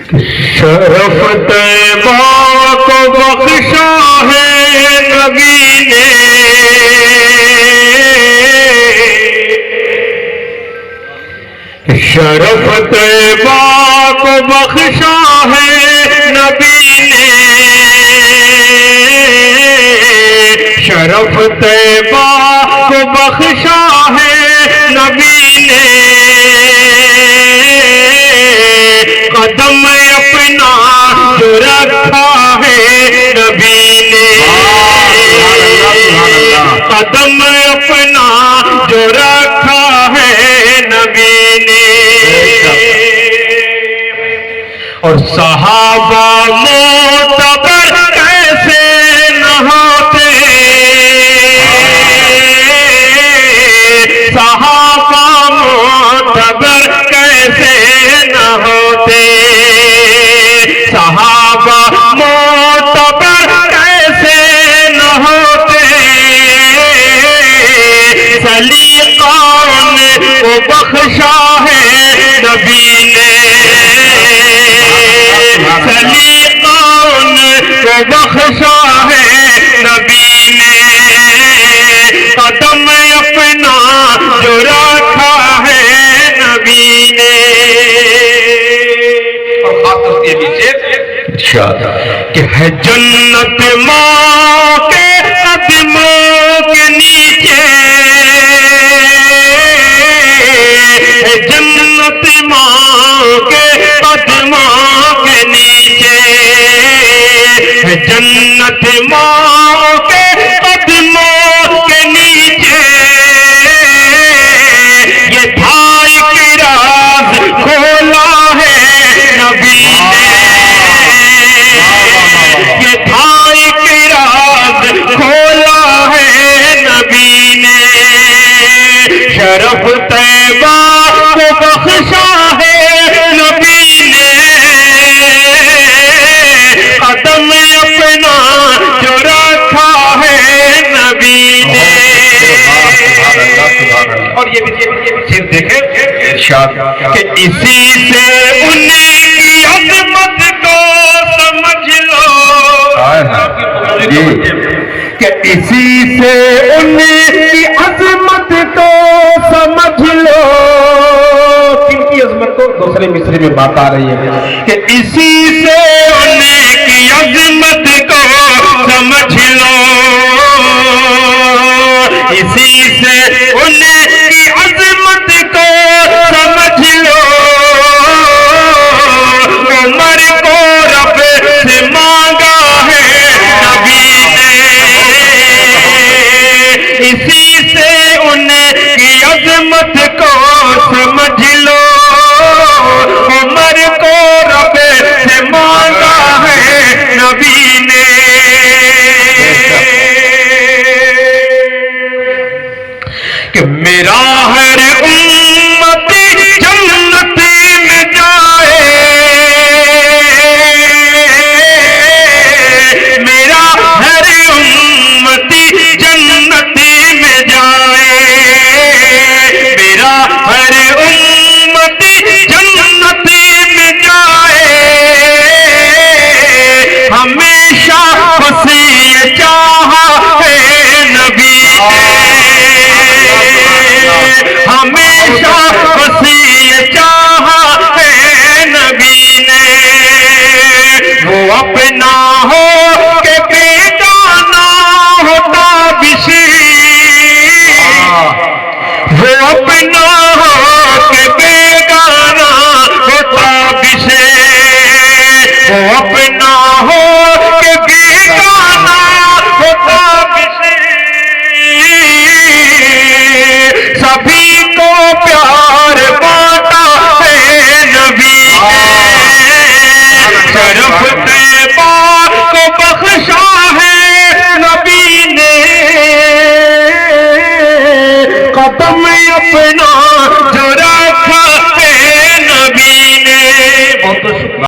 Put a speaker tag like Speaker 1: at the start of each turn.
Speaker 1: شرف طیبہ کو بخشا ہے نبی نے، شرف طیبہ کو بخشا ہے نبی نے، شرف طیبہ کو بخشا ہے نبی نے، قدم اپنا جو رکھا ہے نبی نے، قدم اپنا جو رکھا ہے نبی نے، اور صحابہ معتبر کیسے نہ ہوتے، صحابہ معتبر کیسے نہ ہوتے، صحابہ معتبر کیسے نہ ہوتے، سلیقان کو بخشا ہے نبی نے، سلیقان کو بخشا ہے نبی نے، قدم اپنا جو رکھا ہے نبی نے، اور خاص طور سے پیچھے کہ ہے جنت ماں کے قدموں کے نیچے، ہے جنت ماں کے قدموں کے نیچے، ہے جنت ماں کے قدموں کے نیچے، یہ بھائی کی راز کھولا ہے نبی نے، یہ بھائی کی راز کھولا ہے نبی نے، شرف طیبہ کو بخشا ہے نبی نے، قدم اپنا جو رکھا ہے نبی نے، اور یہ بھی صرف دیکھیں ارشاد کہ اسی سے انہیں کی عظمت کو سمجھ لو، کہ اسی سے انہیں کی عظمت کو سمجھ لو، کن کی عظمت کو؟ دوسرے مصرے میں بات آ رہی ہے کہ اسی سے انہیں کی عظمت کو سمجھ لو، اسی سے انہیں کی عظمت کو سمجھ لو، عمر کو رب سے مانگا ہے نبی نے، اسی سے انہیں کی عظمت کو سمجھ لو، عمر کو رب سے مانگا ہے نبی نے، کہ میرا ہر امتی جنت میں جائے، میرا ہر امتی جنت میں جائے، میرا ہر امتی جنت میں جائے، ہمیشہ وسیع چاہا ہے نبی نے، ہمیشہ وسیع چاہا ہے نبی نے، وہ اپنا ہو کہ بیگانہ ہوتا بشی، وہ اپنا ہو کہ بیگانہ ہوتا بشی، وہ اپنا ہو کہ بیگانہ ہوتا بشی، سبھی کو